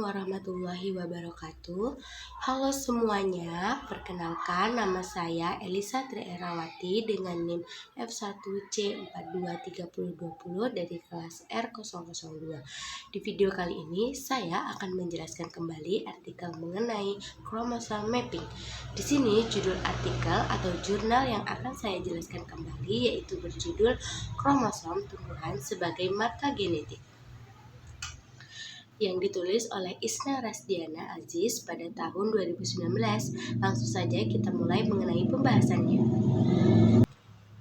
warahmatullahi wabarakatuh. Halo semuanya, perkenalkan nama saya Elisa Trierawati dengan NIM F1C423020 dari kelas R002. Di video kali ini saya akan menjelaskan kembali artikel mengenai kromosom mapping. Di sini judul artikel atau jurnal yang akan saya jelaskan kembali yaitu berjudul Kromosom Tumbuhan sebagai Marka Genetik, yang ditulis oleh Isna Rasdiana Aziz pada tahun 2019. Langsung saja kita mulai mengenai pembahasannya.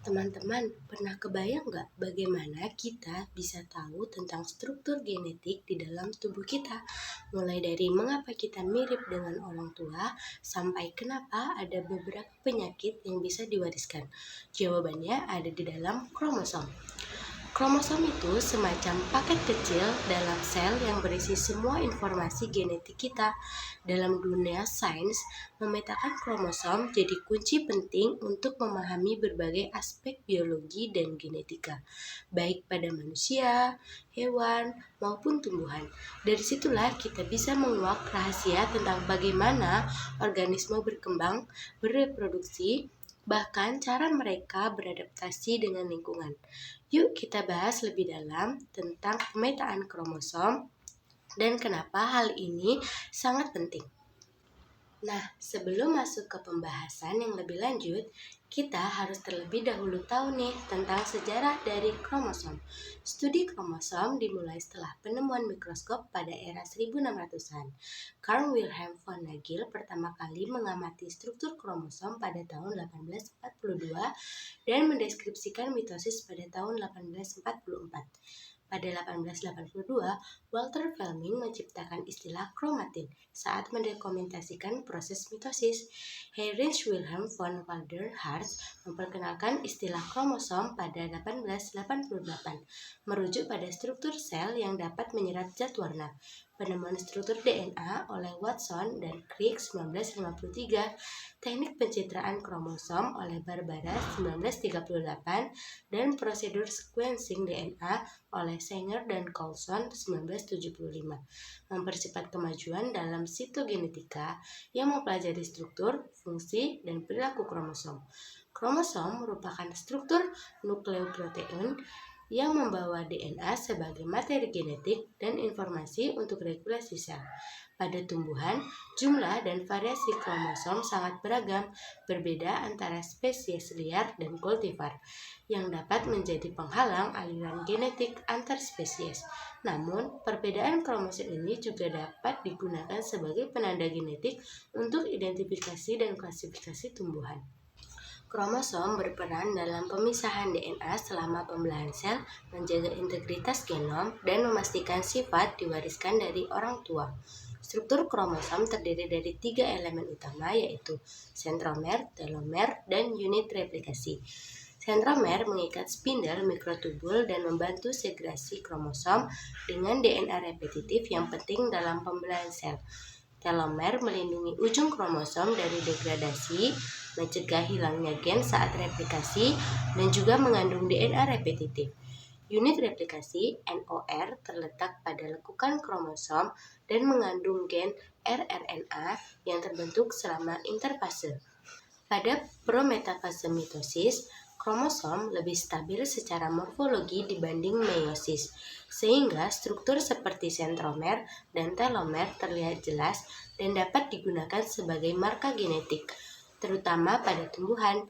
Teman-teman, pernah kebayang nggak bagaimana kita bisa tahu tentang struktur genetik di dalam tubuh kita? Mulai dari mengapa kita mirip dengan orang tua, sampai kenapa ada beberapa penyakit yang bisa diwariskan. Jawabannya ada di dalam kromosom. Kromosom itu semacam paket kecil dalam sel yang berisi semua informasi genetik kita. Dalam dunia sains, memetakan kromosom jadi kunci penting untuk memahami berbagai aspek biologi dan genetika, baik pada manusia, hewan, maupun tumbuhan. Dari situlah kita bisa menguak rahasia tentang bagaimana organisme berkembang, bereproduksi, bahkan cara mereka beradaptasi dengan lingkungan. Yuk kita bahas lebih dalam tentang pemetaan kromosom dan kenapa hal ini sangat penting. Nah, sebelum masuk ke pembahasan yang lebih lanjut, kita harus terlebih dahulu tahu nih tentang sejarah dari kromosom. Studi kromosom dimulai setelah penemuan mikroskop pada era 1600-an. Carl Wilhelm von Nagel pertama kali mengamati struktur kromosom pada tahun 1842 dan mendeskripsikan mitosis pada tahun 1844. Pada 1882, Walter Fleming menciptakan istilah kromatin saat mendokumentasikan proses mitosis. Heinrich Wilhelm von Waldenharz memperkenalkan istilah kromosom pada 1888, merujuk pada struktur sel yang dapat menyerap zat warna. Penemuan struktur DNA oleh Watson dan Crick 1953, teknik pencitraan kromosom oleh Barbara 1938, dan prosedur sequencing DNA oleh Sanger dan Coulson 1975 mempercepat kemajuan dalam sitogenetika yang mempelajari struktur, fungsi, dan perilaku kromosom. Kromosom merupakan struktur nukleoprotein yang membawa DNA sebagai materi genetik dan informasi untuk regulasi sel. Pada tumbuhan, jumlah dan variasi kromosom sangat beragam, berbeda antara spesies liar dan kultivar, yang dapat menjadi penghalang aliran genetik antar spesies. Namun, perbedaan kromosom ini juga dapat digunakan sebagai penanda genetik untuk identifikasi dan klasifikasi tumbuhan. Kromosom berperan dalam pemisahan DNA selama pembelahan sel, menjaga integritas genom, dan memastikan sifat diwariskan dari orang tua. Struktur kromosom terdiri dari 3 elemen utama, yaitu sentromer, telomer, dan unit replikasi. Sentromer mengikat spindel mikrotubul dan membantu segresi kromosom dengan DNA repetitif yang penting dalam pembelahan sel. Telomer melindungi ujung kromosom dari degradasi, mencegah hilangnya gen saat replikasi, dan juga mengandung DNA repetitif. Unit replikasi NOR terletak pada lekukan kromosom dan mengandung gen rRNA yang terbentuk selama interfase. Pada prometafase mitosis, kromosom lebih stabil secara morfologi dibanding meiosis, sehingga struktur seperti sentromer dan telomer terlihat jelas dan dapat digunakan sebagai marka genetik, terutama pada tumbuhan.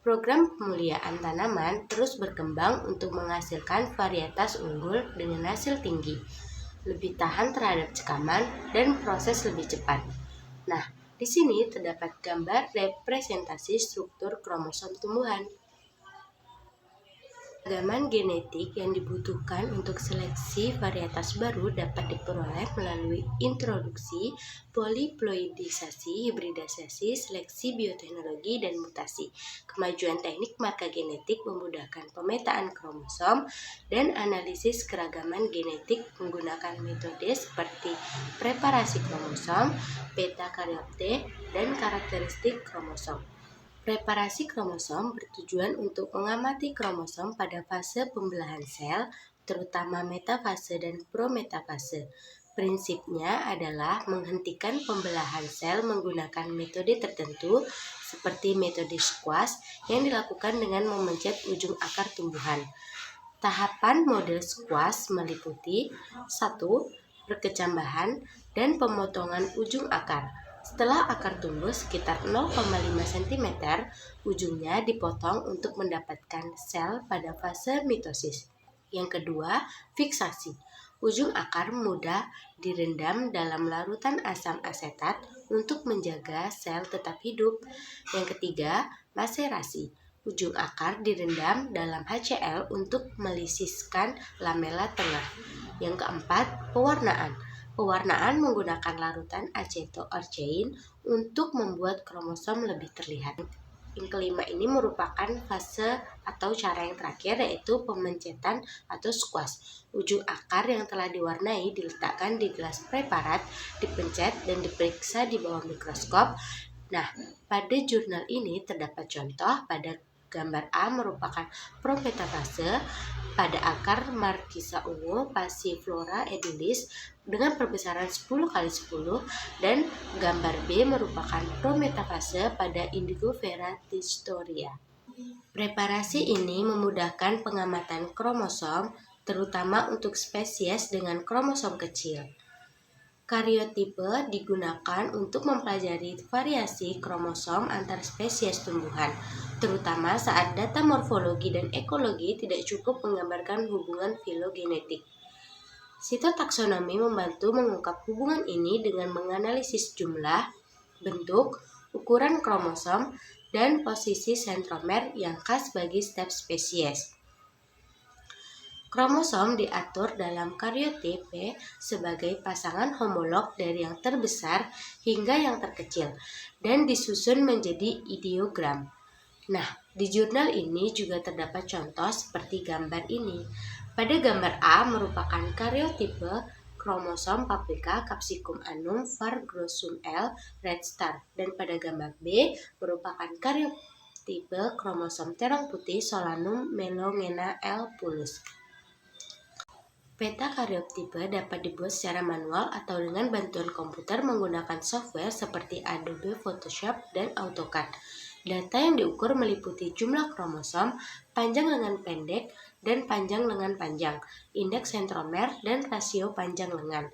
Program pemuliaan tanaman terus berkembang untuk menghasilkan varietas unggul dengan hasil tinggi, lebih tahan terhadap cekaman, dan proses lebih cepat. Nah, di sini terdapat gambar representasi struktur kromosom tumbuhan. Keragaman genetik yang dibutuhkan untuk seleksi varietas baru dapat diperoleh melalui introduksi, poliploidisasi, hibridisasi, seleksi bioteknologi, dan mutasi. Kemajuan teknik marka genetik memudahkan pemetaan kromosom dan analisis keragaman genetik menggunakan metode seperti preparasi kromosom, beta-karyopte, dan karakteristik kromosom. Preparasi kromosom bertujuan untuk mengamati kromosom pada fase pembelahan sel, terutama metafase dan prometafase. Prinsipnya adalah menghentikan pembelahan sel menggunakan metode tertentu seperti metode squash yang dilakukan dengan memencet ujung akar tumbuhan. Tahapan model squash meliputi 1. Perkecambahan dan pemotongan ujung akar. Setelah akar tumbuh sekitar 0,5 cm, ujungnya dipotong untuk mendapatkan sel pada fase mitosis. Yang kedua, fiksasi. Ujung akar mudah direndam dalam larutan asam asetat untuk menjaga sel tetap hidup. Yang ketiga, maserasi. Ujung akar direndam dalam HCl untuk melisiskan lamela tengah. Yang keempat, pewarnaan. Pewarnaan menggunakan larutan acetoarchein untuk membuat kromosom lebih terlihat. Yang kelima ini merupakan fase atau cara yang terakhir, yaitu pemencetan atau squash. Ujung akar yang telah diwarnai diletakkan di gelas preparat, dipencet dan diperiksa di bawah mikroskop. Nah, pada jurnal ini terdapat contoh. Pada gambar A merupakan prometafase pada akar Marquisa ungu Passiflora edulis dengan perbesaran 10x10, dan gambar B merupakan prometafase pada Indigofera tistoria. Preparasi ini memudahkan pengamatan kromosom, terutama untuk spesies dengan kromosom kecil. Karyotipe digunakan untuk mempelajari variasi kromosom antar spesies tumbuhan, terutama saat data morfologi dan ekologi tidak cukup menggambarkan hubungan filogenetik. Sitotaksonomi membantu mengungkap hubungan ini dengan menganalisis jumlah, bentuk, ukuran kromosom, dan posisi sentromer yang khas bagi setiap spesies. Kromosom diatur dalam karyotipe sebagai pasangan homolog dari yang terbesar hingga yang terkecil dan disusun menjadi ideogram. Nah, di jurnal ini juga terdapat contoh seperti gambar ini. Pada gambar A merupakan karyotipe kromosom paprika capsicum annum var grossum L red star, dan pada gambar B merupakan karyotipe kromosom terong putih solanum melongena L pulus. Peta karyotipe dapat dibuat secara manual atau dengan bantuan komputer menggunakan software seperti Adobe Photoshop dan AutoCAD. Data yang diukur meliputi jumlah kromosom, panjang lengan pendek dan panjang lengan panjang, indeks sentromer, dan rasio panjang lengan.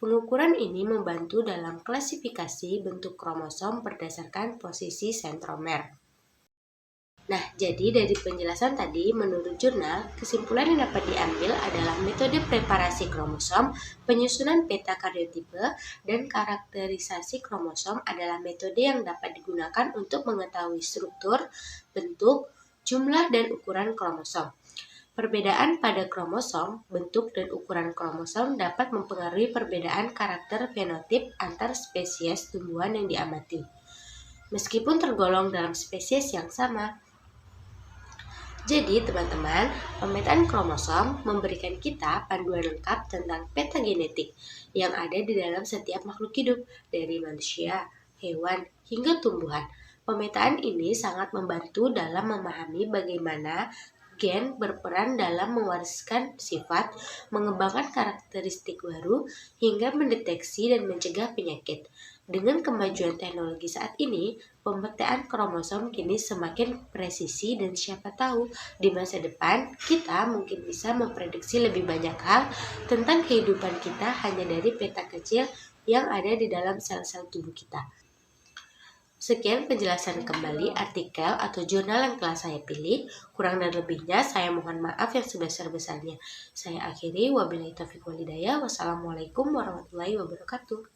Pengukuran ini membantu dalam klasifikasi bentuk kromosom berdasarkan posisi sentromer. Nah, jadi dari penjelasan tadi, menurut jurnal, kesimpulan yang dapat diambil adalah metode preparasi kromosom, penyusunan peta karyotipe, dan karakterisasi kromosom adalah metode yang dapat digunakan untuk mengetahui struktur, bentuk, jumlah, dan ukuran kromosom. Perbedaan pada kromosom, bentuk, dan ukuran kromosom dapat mempengaruhi perbedaan karakter fenotip antar spesies tumbuhan yang diamati, meskipun tergolong dalam spesies yang sama. Jadi teman-teman, pemetaan kromosom memberikan kita panduan lengkap tentang peta genetik yang ada di dalam setiap makhluk hidup, dari manusia, hewan, hingga tumbuhan. Pemetaan ini sangat membantu dalam memahami bagaimana gen berperan dalam mewariskan sifat, mengembangkan karakteristik baru, hingga mendeteksi dan mencegah penyakit. Dengan kemajuan teknologi saat ini, pemetaan kromosom kini semakin presisi, dan siapa tahu di masa depan kita mungkin bisa memprediksi lebih banyak hal tentang kehidupan kita hanya dari peta kecil yang ada di dalam sel-sel tubuh kita. Sekian penjelasan kembali artikel atau jurnal yang telah saya pilih. Kurang dan lebihnya saya mohon maaf yang sebesar-besarnya. Saya akhiri, wabillahi taufiq wal hidayah. Wassalamualaikum warahmatullahi wabarakatuh.